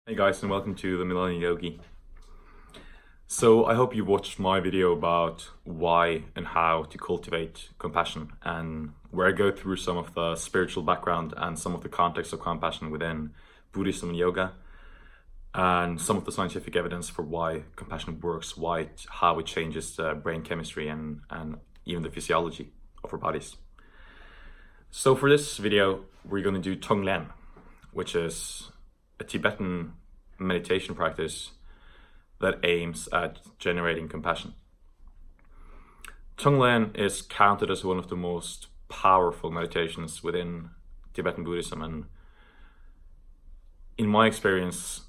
Hey guys, and welcome to the Millennial Yogi. So I hope you watched my video about why and how to cultivate compassion, and where I go through some of the spiritual background and some of the context of compassion within Buddhism and yoga, and some of the scientific evidence for why compassion works, how it changes the brain chemistry and even the physiology of our bodies. So for this video, we're going to do Tong Len, which is a Tibetan meditation practice that aims at generating compassion. Tonglen is counted as one of the most powerful meditations within Tibetan Buddhism, and in my experience,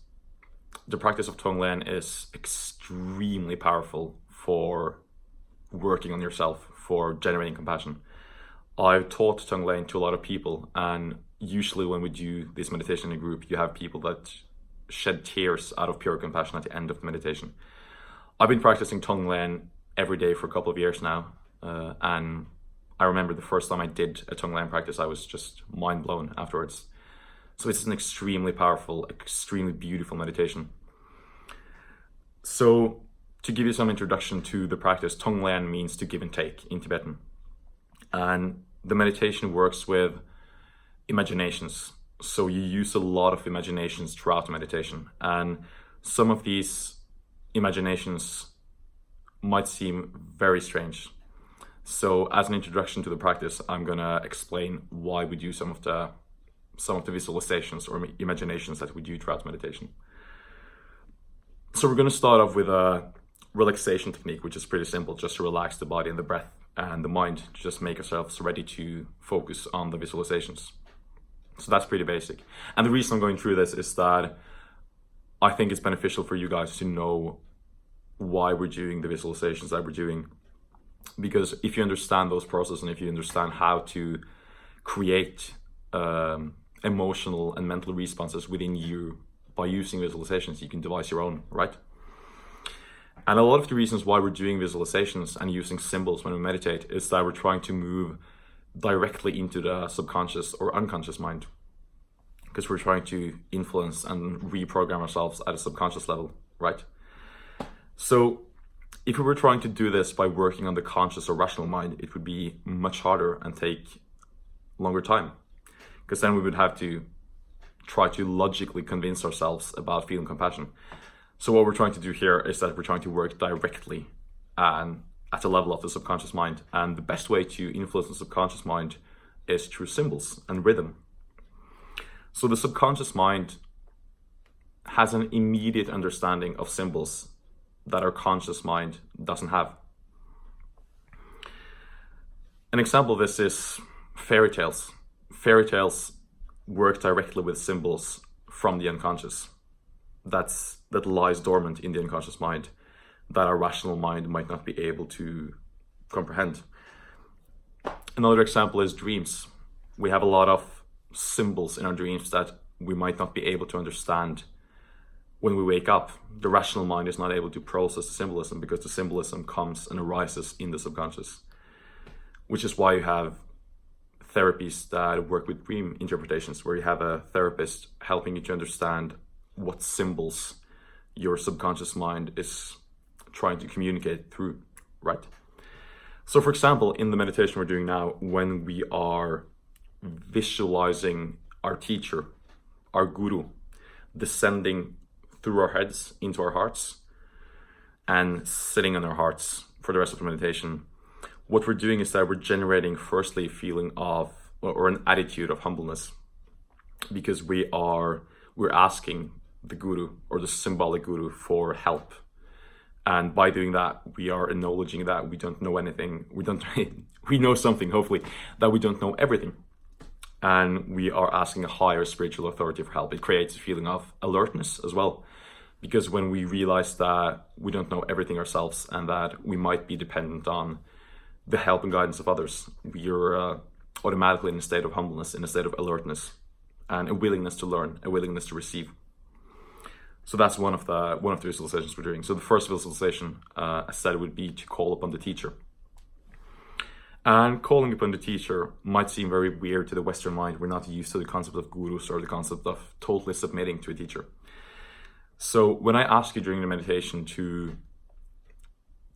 the practice of Tonglen is extremely powerful for working on yourself, for generating compassion. I've taught Tonglen to a lot of people, and usually when we do this meditation in a group, you have people that shed tears out of pure compassion at the end of the meditation. I've been practicing Tong Len every day for a couple of years now, and I remember the first time I did a Tong Len practice, I was just mind blown afterwards. So it's an extremely powerful, extremely beautiful meditation. So to give you some introduction to the practice, Tong Len means to give and take in Tibetan. And the meditation works with imaginations. So you use a lot of imaginations throughout the meditation, and some of these imaginations might seem very strange. So as an introduction to the practice, I'm gonna explain why we do some of the visualizations or imaginations that we do throughout meditation. So we're gonna start off with a relaxation technique, which is pretty simple, just to relax the body and the breath and the mind, to just make ourselves ready to focus on the visualizations. So that's pretty basic. And the reason I'm going through this is that I think it's beneficial for you guys to know why we're doing the visualizations that we're doing. Because if you understand those processes, and if you understand how to create emotional and mental responses within you by using visualizations, you can devise your own, right? And a lot of the reasons why we're doing visualizations and using symbols when we meditate is that we're trying to move directly into the subconscious or unconscious mind, because we're trying to influence and reprogram ourselves at a subconscious level, right? So if we were trying to do this by working on the conscious or rational mind, it would be much harder and take longer time, because then we would have to try to logically convince ourselves about feeling compassion. So what we're trying to do here is that we're trying to work directly and at the level of the subconscious mind. And the best way to influence the subconscious mind is through symbols and rhythm. So the subconscious mind has an immediate understanding of symbols that our conscious mind doesn't have. An example of this is fairy tales. Fairy tales work directly with symbols from the unconscious that lies dormant in the unconscious mind, that our rational mind might not be able to comprehend. Another example is dreams. We have a lot of symbols in our dreams that we might not be able to understand when we wake up. The rational mind is not able to process the symbolism, because the symbolism comes and arises in the subconscious, which is why you have therapies that work with dream interpretations, where you have a therapist helping you to understand what symbols your subconscious mind is trying to communicate through, right? So for example, in the meditation we're doing now, when we are visualizing our teacher, our guru, descending through our heads into our hearts and sitting on our hearts for the rest of the meditation, what we're doing is that we're generating firstly a feeling of, or an attitude of humbleness, because we're asking the guru or the symbolic guru for help. And by doing that, we are acknowledging that we don't know anything. We know something, hopefully, that we don't know everything. And we are asking a higher spiritual authority for help. It creates a feeling of alertness as well. Because when we realize that we don't know everything ourselves and that we might be dependent on the help and guidance of others, we are automatically in a state of humbleness, in a state of alertness, and a willingness to learn, a willingness to receive. So that's one of the visualizations we're doing. So the first visualization, I said, would be to call upon the teacher. And calling upon the teacher might seem very weird to the Western mind. We're not used to the concept of gurus or the concept of totally submitting to a teacher. So when I ask you during the meditation to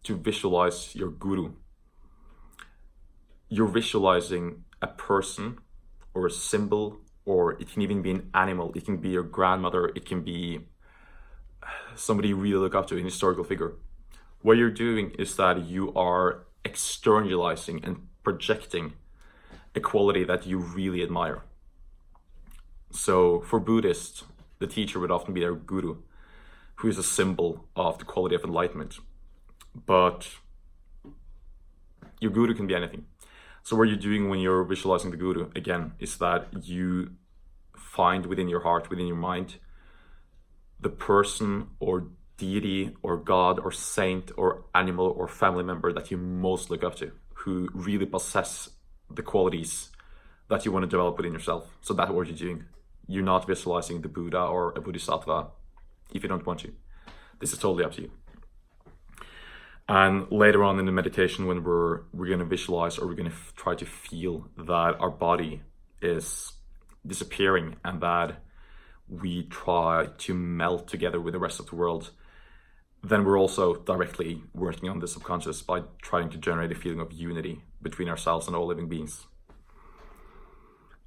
visualize your guru, you're visualizing a person or a symbol, or it can even be an animal. It can be your grandmother. It can be somebody you really look up to, an historical figure. What you're doing is that you are externalizing and projecting a quality that you really admire. So for Buddhists, the teacher would often be their guru, who is a symbol of the quality of enlightenment. But your guru can be anything. So what you're doing when you're visualizing the guru, again, is that you find within your heart, within your mind, the person or deity or God or saint or animal or family member that you most look up to, who really possess the qualities that you want to develop within yourself. So that's what you're doing. You're not visualizing the Buddha or a Bodhisattva if you don't want to. This is totally up to you. And later on in the meditation, when we're going to visualize, or we're going to try to feel that our body is disappearing and that we try to melt together with the rest of the world, then we're also directly working on the subconscious by trying to generate a feeling of unity between ourselves and all living beings.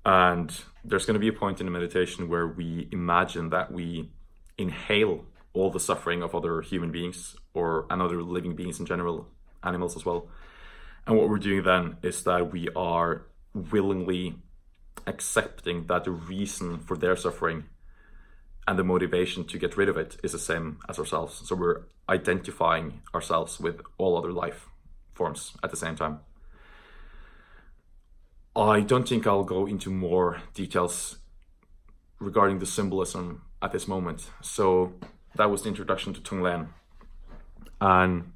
And there's going to be a point in the meditation where we imagine that we inhale all the suffering of other human beings and other living beings in general, animals as well. And what we're doing then is that we are willingly accepting that the reason for their suffering and the motivation to get rid of it is the same as ourselves. So we're identifying ourselves with all other life forms at the same time. I don't think I'll go into more details regarding the symbolism at this moment. So that was the introduction to Tong Len. And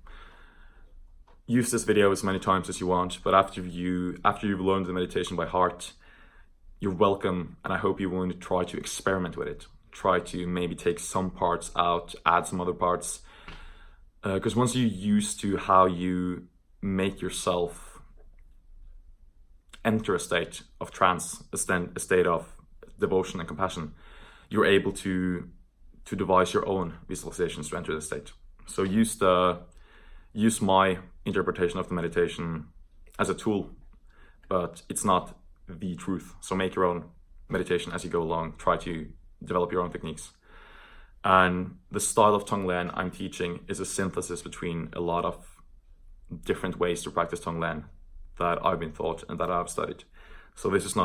use this video as many times as you want, but after you've learned the meditation by heart, you're welcome, and I hope you want to try to experiment with it. Try to maybe take some parts out, add some other parts. Because once you're used to how you make yourself enter a state of trance, a state of devotion and compassion, you're able to devise your own visualizations to enter the state. So use my interpretation of the meditation as a tool, but it's not the truth. So make your own meditation as you go along. Try to develop your own techniques. And the style of Tong Len I'm teaching is a synthesis between a lot of different ways to practice Tong Len that I've been taught and that I've studied. So this is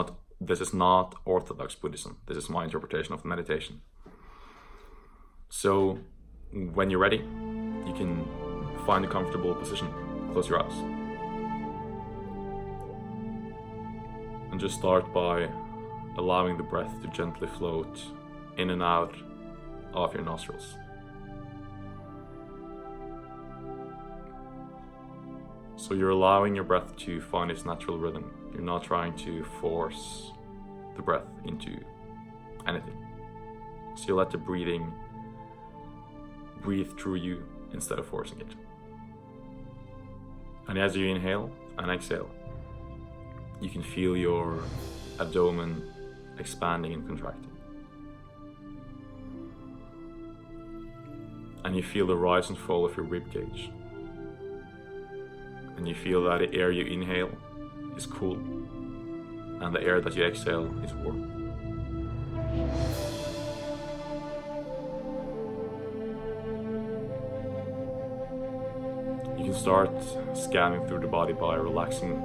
not Orthodox Buddhism. This is my interpretation of the meditation. So when you're ready, you can find a comfortable position. Close your eyes. And just start by allowing the breath to gently float in and out of your nostrils. So you're allowing your breath to find its natural rhythm. You're not trying to force the breath into anything. So you let the breathing breathe through you instead of forcing it. And as you inhale and exhale, you can feel your abdomen expanding and contracting. And you feel the rise and fall of your rib cage. And you feel that the air you inhale is cool, and the air that you exhale is warm. You can start scanning through the body by relaxing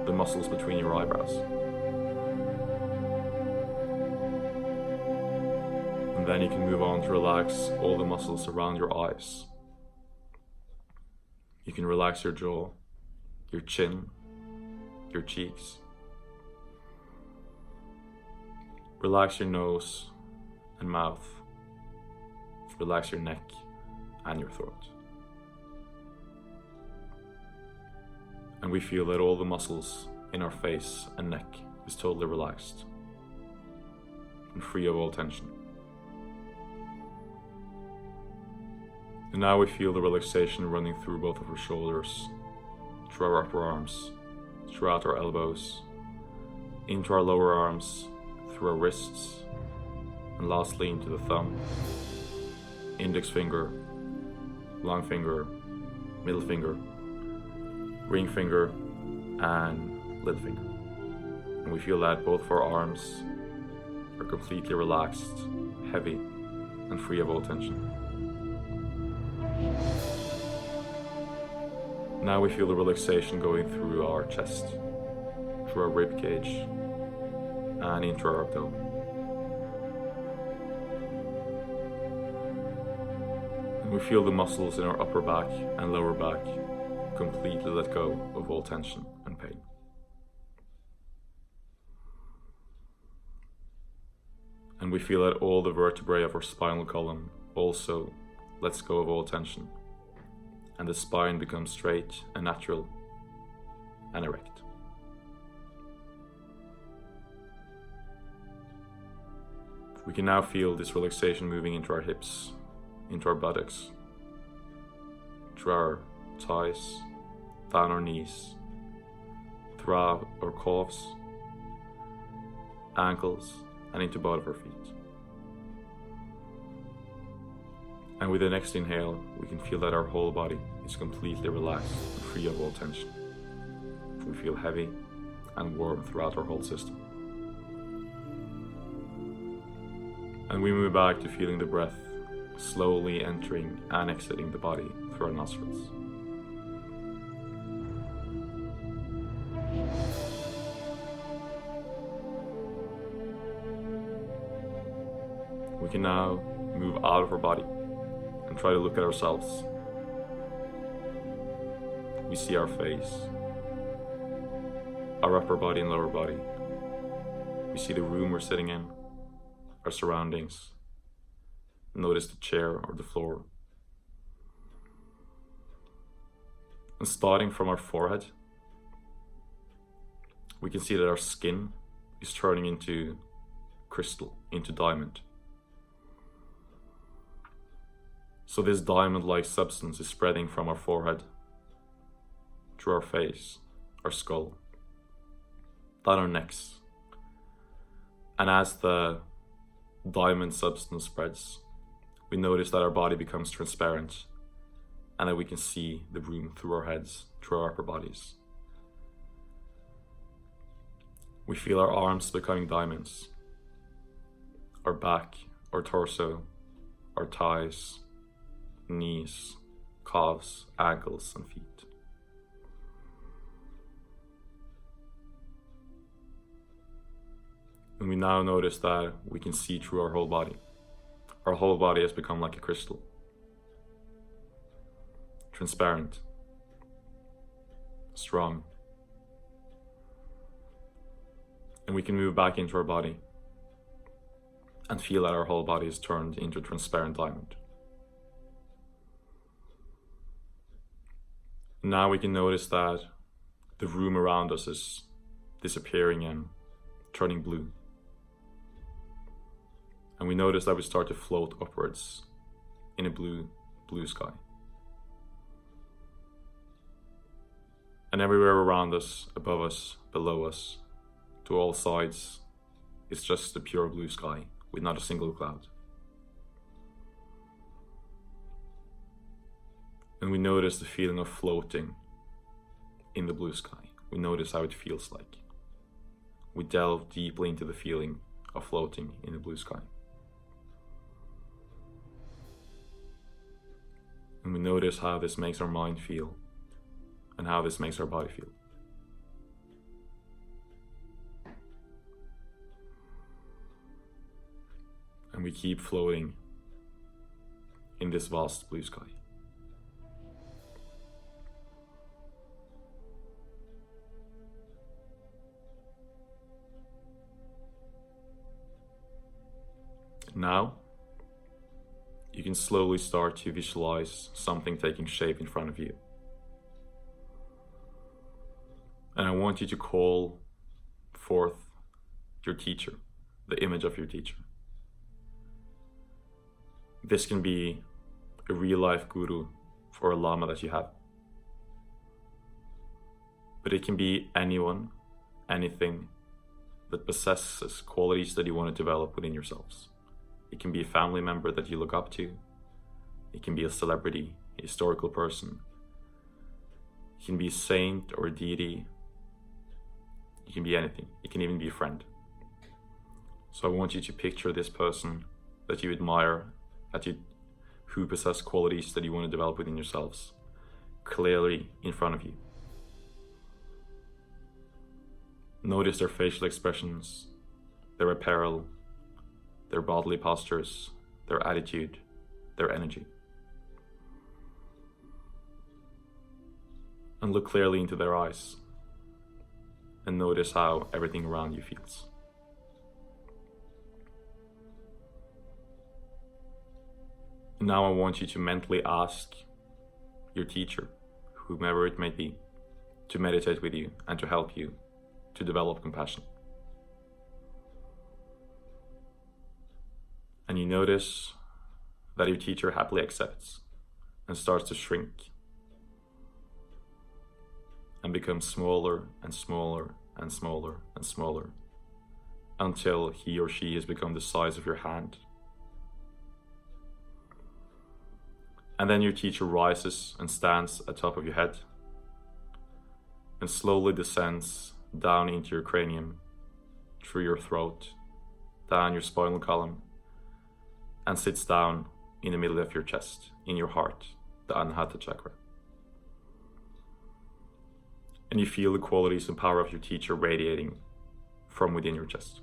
the muscles between your eyebrows. And then you can move on to relax all the muscles around your eyes. You can relax your jaw, your chin, your cheeks. Relax your nose and mouth. Relax your neck and your throat. And we feel that all the muscles in our face and neck is totally relaxed and free of all tension. And now we feel the relaxation running through both of our shoulders, through our upper arms, throughout our elbows, into our lower arms, through our wrists, and lastly into the thumb, index finger, long finger, middle finger, ring finger, and little finger. And we feel that both of our arms are completely relaxed, heavy, and free of all tension. Now we feel the relaxation going through our chest, through our rib cage, and into our abdomen. And we feel the muscles in our upper back and lower back completely let go of all tension and pain. And we feel that all the vertebrae of our spinal column also lets go of all tension, and the spine becomes straight and natural and erect. We can now feel this relaxation moving into our hips, into our buttocks, through our thighs, down our knees, through our calves, ankles, and into both of our feet. And with the next inhale, we can feel that our whole body is completely relaxed and free of all tension. We feel heavy and warm throughout our whole system. And we move back to feeling the breath slowly entering and exiting the body through our nostrils. We can now move out of our body and try to look at ourselves. We see our face, our upper body and lower body. We see the room we're sitting in, our surroundings. Notice the chair or the floor. And starting from our forehead, we can see that our skin is turning into crystal, into diamond. So this diamond-like substance is spreading from our forehead, through our face, our skull, down our necks. And as the diamond substance spreads, we notice that our body becomes transparent and that we can see the room through our heads, through our upper bodies. We feel our arms becoming diamonds, our back, our torso, our thighs, knees, calves, ankles, and feet. And we now notice that we can see through our whole body. Our whole body has become like a crystal, transparent, strong. And we can move back into our body and feel that our whole body is turned into a transparent diamond. Now we can notice that the room around us is disappearing and turning blue. And we notice that we start to float upwards in a blue sky. And everywhere around us, above us, below us, to all sides, it's just a pure blue sky with not a single cloud. And we notice the feeling of floating in the blue sky. We notice how it feels like. We delve deeply into the feeling of floating in the blue sky. And we notice how this makes our mind feel and how this makes our body feel. And we keep floating in this vast blue sky. Now, you can slowly start to visualize something taking shape in front of you. And I want you to call forth your teacher, the image of your teacher. This can be a real-life guru or a lama that you have. But it can be anyone, anything that possesses qualities that you want to develop within yourselves. It can be a family member that you look up to, It can be a celebrity, a historical person. It can be a saint or a deity. It can be anything. It can even be a friend. So I want you to picture this person that you admire, who possess qualities that you want to develop within yourselves, clearly in front of you. Notice their facial expressions, their apparel, their bodily postures, their attitude, their energy. And look clearly into their eyes and notice how everything around you feels. And now I want you to mentally ask your teacher, whomever it may be, to meditate with you and to help you to develop compassion. And you notice that your teacher happily accepts and starts to shrink and becomes smaller and smaller and smaller and smaller until he or she has become the size of your hand. And then your teacher rises and stands atop of your head and slowly descends down into your cranium, through your throat, down your spinal column, and sits down in the middle of your chest, in your heart, the Anahata chakra. And you feel the qualities and power of your teacher radiating from within your chest.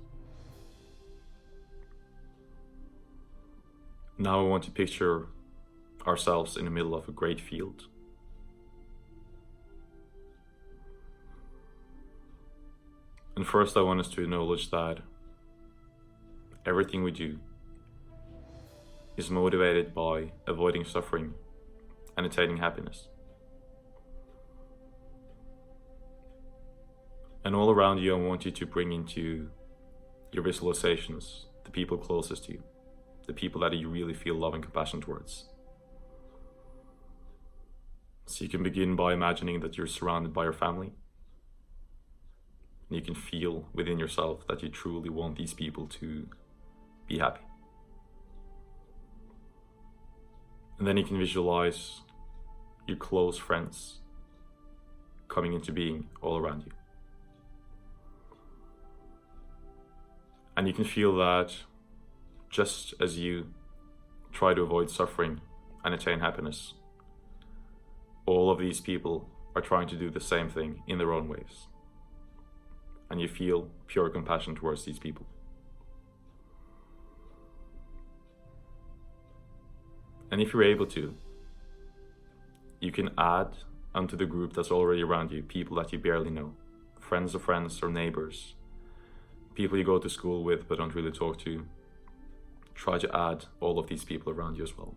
Now I want to picture ourselves in the middle of a great field. And first I want us to acknowledge that everything we do is motivated by avoiding suffering and attaining happiness. And all around you, I want you to bring into your visualizations the people closest to you, the people that you really feel love and compassion towards. So you can begin by imagining that you're surrounded by your family. And you can feel within yourself that you truly want these people to be happy. And then you can visualize your close friends coming into being all around you. And you can feel that just as you try to avoid suffering and attain happiness, all of these people are trying to do the same thing in their own ways. And you feel pure compassion towards these people. And if you're able to, you can add onto the group that's already around you, people that you barely know, friends of friends or neighbors, people you go to school with but don't really talk to. Try to add all of these people around you as well.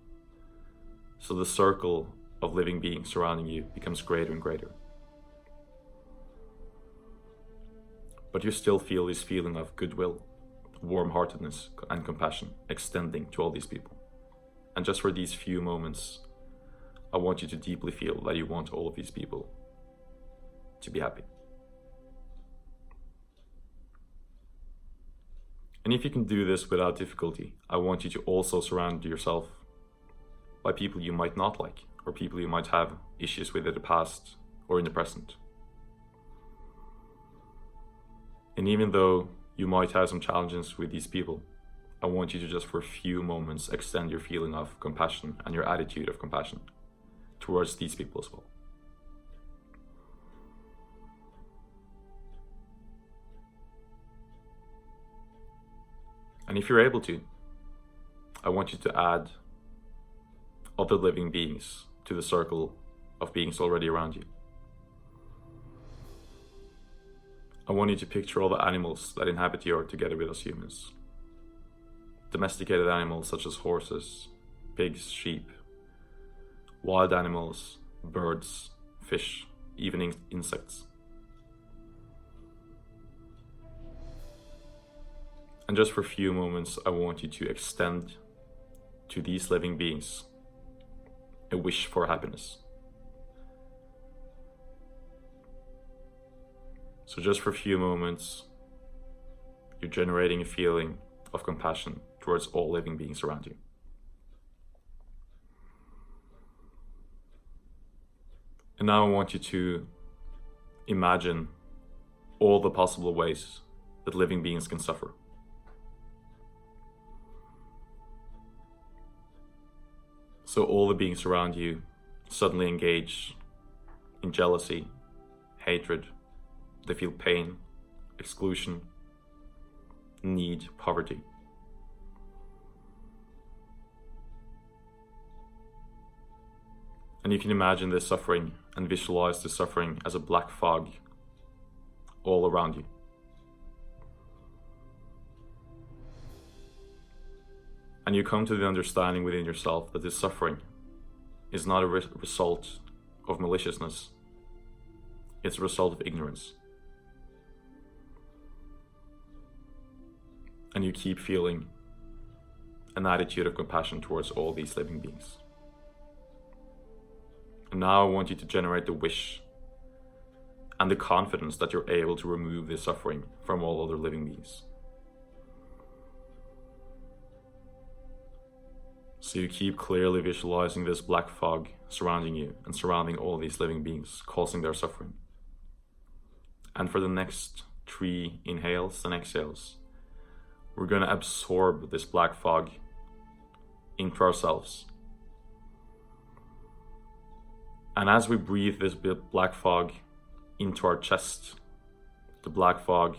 So the circle of living beings surrounding you becomes greater and greater. But you still feel this feeling of goodwill, warm-heartedness, and compassion extending to all these people. And just for these few moments, I want you to deeply feel that you want all of these people to be happy. And if you can do this without difficulty, I want you to also surround yourself by people you might not like, or people you might have issues with in the past or in the present. And even though you might have some challenges with these people, I want you to just for a few moments extend your feeling of compassion and your attitude of compassion towards these people as well. And if you're able to, I want you to add other living beings to the circle of beings already around you. I want you to picture all the animals that inhabit the earth together with us humans. Domesticated animals such as horses, pigs, sheep, wild animals, birds, fish, even insects. And just for a few moments, I want you to extend to these living beings a wish for happiness. So just for a few moments, you're generating a feeling of compassion towards all living beings around you. And now I want you to imagine all the possible ways that living beings can suffer. So all the beings around you suddenly engage in jealousy, hatred. They feel pain, exclusion, need, poverty. And you can imagine this suffering and visualize the suffering as a black fog all around you. And you come to the understanding within yourself that this suffering is not a result of maliciousness. It's a result of ignorance. And you keep feeling an attitude of compassion towards all these living beings. And now I want you to generate the wish and the confidence that you're able to remove this suffering from all other living beings. So you keep clearly visualizing this black fog surrounding you and surrounding all these living beings, causing their suffering. And for the next 3 inhales and exhales, we're going to absorb this black fog into ourselves. And as we breathe this black fog into our chest, the black fog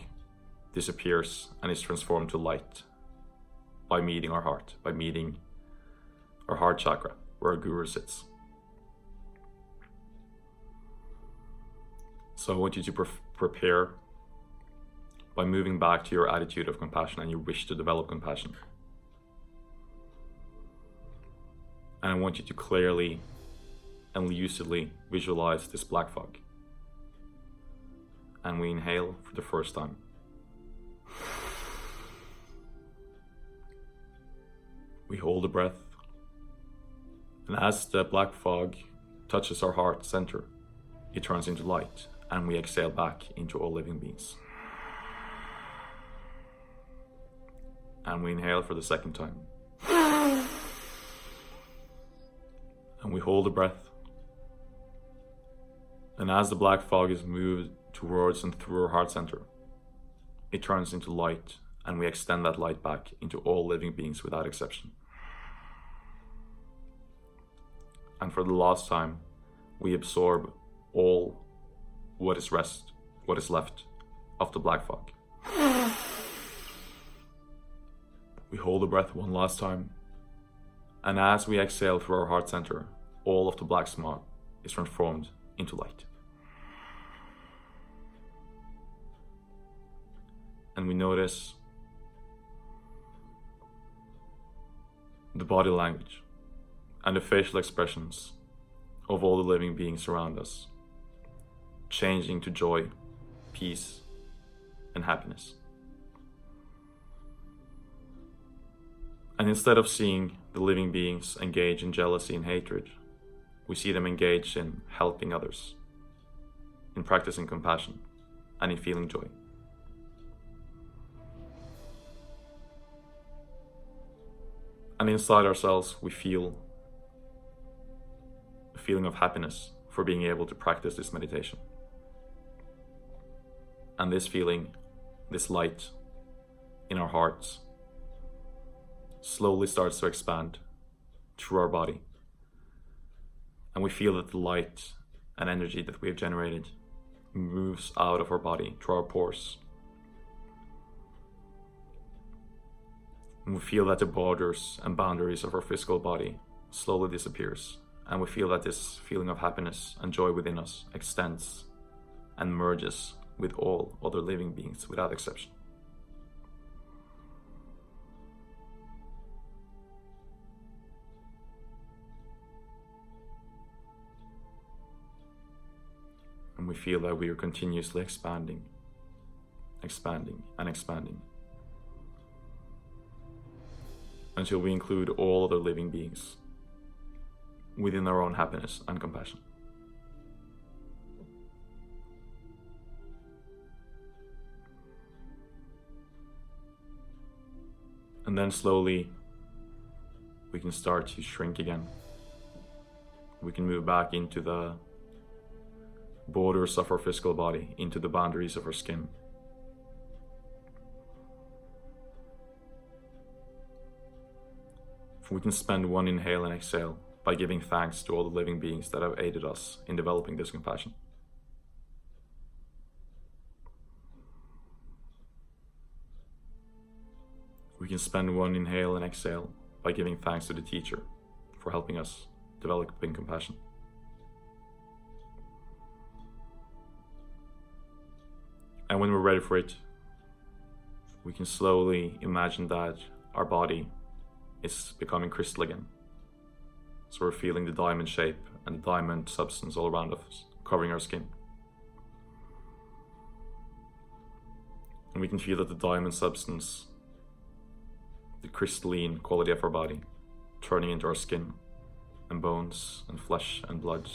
disappears and is transformed to light by meeting our heart, by meeting our heart chakra, where our guru sits. So I want you to prepare by moving back to your attitude of compassion and your wish to develop compassion. And I want you to clearly and lucidly visualize this black fog. And we inhale for the first time. We hold the breath. And as the black fog touches our heart center, it turns into light, and we exhale back into all living beings. And we inhale for the second time. And we hold the breath. And as the black fog is moved towards and through our heart center, it turns into light, and we extend that light back into all living beings without exception. And for the last time, we absorb all what is left of the black fog. We hold the breath one last time, and as we exhale through our heart center, all of the black smog is transformed into light. And we notice the body language and the facial expressions of all the living beings around us, changing to joy, peace, and happiness. And instead of seeing the living beings engage in jealousy and hatred, we see them engage in helping others, in practicing compassion, and in feeling joy. And inside ourselves, we feel a feeling of happiness for being able to practice this meditation. And this feeling, this light in our hearts, slowly starts to expand through our body. And we feel that the light and energy that we have generated moves out of our body through our pores. And we feel that the borders and boundaries of our physical body slowly disappears. And we feel that this feeling of happiness and joy within us extends and merges with all other living beings without exception. And we feel that we are continuously expanding, and expanding, until we include all other living beings within our own happiness and compassion. And then slowly we can start to shrink again. We can move back into the borders of our physical body into the boundaries of our skin. We can spend one inhale and exhale by giving thanks to all the living beings that have aided us in developing this compassion. We can spend one inhale and exhale by giving thanks to the teacher for helping us developing compassion. And when we're ready for it, we can slowly imagine that our body is becoming crystal again. So we're feeling the diamond shape and the diamond substance all around us, covering our skin. And we can feel that the diamond substance, the crystalline quality of our body, turning into our skin and bones and flesh and blood.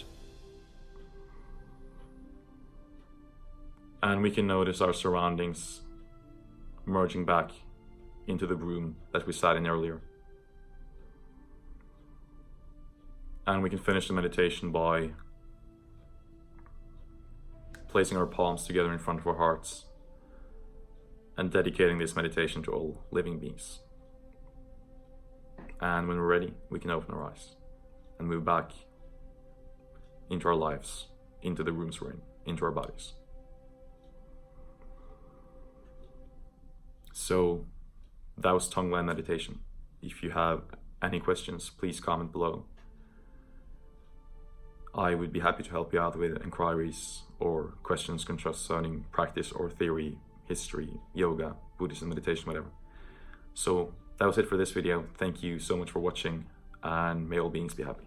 And we can notice our surroundings merging back into the room that we sat in earlier. And we can finish the meditation by placing our palms together in front of our hearts and dedicating this meditation to all living beings. And when we're ready, we can open our eyes and move back into our lives, into the rooms we're in, into our bodies. So that was Tong Len meditation. If you have any questions, please comment below. I would be happy to help you out with inquiries or questions concerning practice or theory, history, yoga, Buddhism, meditation, whatever. So that was it for this video. Thank you so much for watching, and may all beings be happy.